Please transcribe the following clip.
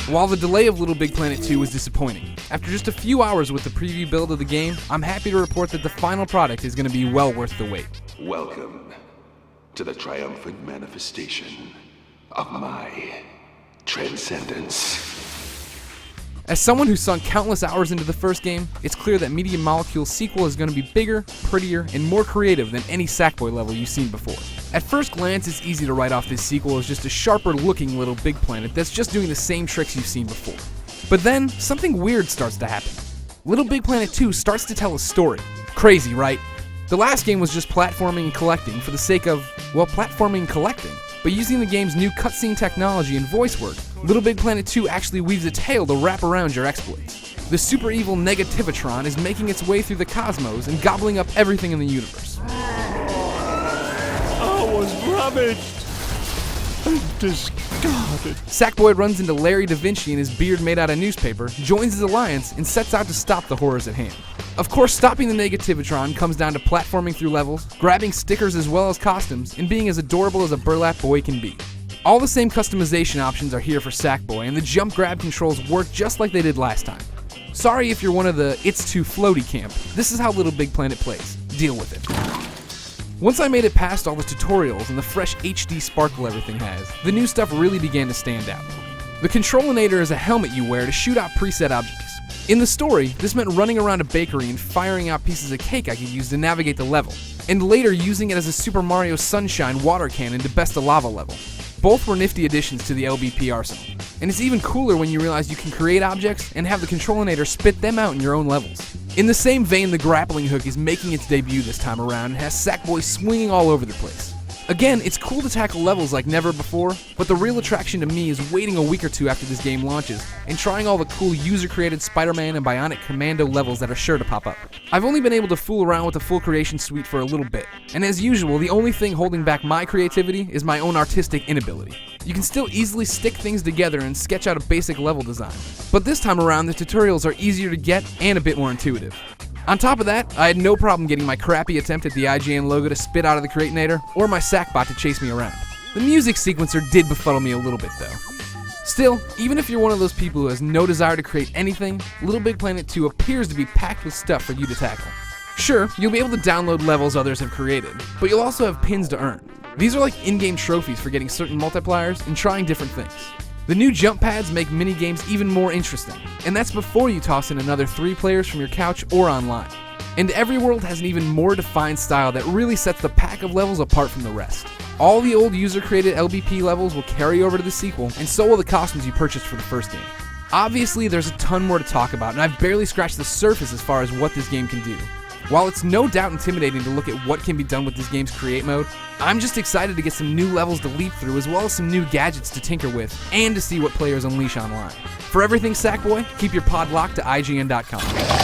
While the delay of LittleBigPlanet 2 was disappointing, after just a few hours with the preview build of the game, I'm happy to report that the final product is going to be well worth the wait. Welcome to the triumphant manifestation of my transcendence. As someone who sunk countless hours into the first game, it's clear that Media Molecule's sequel is going to be bigger, prettier, and more creative than any Sackboy level you've seen before. At first glance, it's easy to write off this sequel as just a sharper looking LittleBigPlanet that's just doing the same tricks you've seen before. But then, something weird starts to happen. LittleBigPlanet 2 starts to tell a story. Crazy, right? The last game was just platforming and collecting for the sake of, well, platforming and collecting. But using the game's new cutscene technology and voice work, LittleBigPlanet 2 actually weaves a tale to wrap around your exploits. The super evil Negativitron is making its way through the cosmos and gobbling up everything in the universe. I was ravaged and discarded. Sackboy runs into Larry Da Vinci and his beard made out of newspaper, joins his alliance, and sets out to stop the horrors at hand. Of course, stopping the Negativitron comes down to platforming through levels, grabbing stickers as well as costumes, and being as adorable as a burlap boy can be. All the same customization options are here for Sackboy, and the jump grab controls work just like they did last time. Sorry if you're one of the "it's too floaty" camp, this is how LittleBigPlanet plays. Deal with it. Once I made it past all the tutorials and the fresh HD sparkle everything has, the new stuff really began to stand out. The Controlinator is a helmet you wear to shoot out preset objects. In the story, this meant running around a bakery and firing out pieces of cake I could use to navigate the level, and later using it as a Super Mario Sunshine water cannon to best a lava level. Both were nifty additions to the LBP arsenal, and it's even cooler when you realize you can create objects and have the Controlinator spit them out in your own levels. In the same vein, the grappling hook is making its debut this time around and has Sackboy swinging all over the place. Again, it's cool to tackle levels like never before, but the real attraction to me is waiting a week or two after this game launches and trying all the cool user-created Spider-Man and Bionic Commando levels that are sure to pop up. I've only been able to fool around with the full creation suite for a little bit, and as usual, the only thing holding back my creativity is my own artistic inability. You can still easily stick things together and sketch out a basic level design, but this time around the tutorials are easier to get and a bit more intuitive. On top of that, I had no problem getting my crappy attempt at the IGN logo to spit out of the Creatinator, or my Sackbot to chase me around. The music sequencer did befuddle me a little bit though. Still, even if you're one of those people who has no desire to create anything, LittleBigPlanet 2 appears to be packed with stuff for you to tackle. Sure, you'll be able to download levels others have created, but you'll also have pins to earn. These are like in-game trophies for getting certain multipliers and trying different things. The new jump pads make minigames even more interesting, and that's before you toss in another 3 players from your couch or online. And every world has an even more defined style that really sets the pack of levels apart from the rest. All the old user-created LBP levels will carry over to the sequel, and so will the costumes you purchased for the first game. Obviously, there's a ton more to talk about, and I've barely scratched the surface as far as what this game can do. While it's no doubt intimidating to look at what can be done with this game's create mode, I'm just excited to get some new levels to leap through as well as some new gadgets to tinker with and to see what players unleash online. For everything Sackboy, keep your pod locked to IGN.com.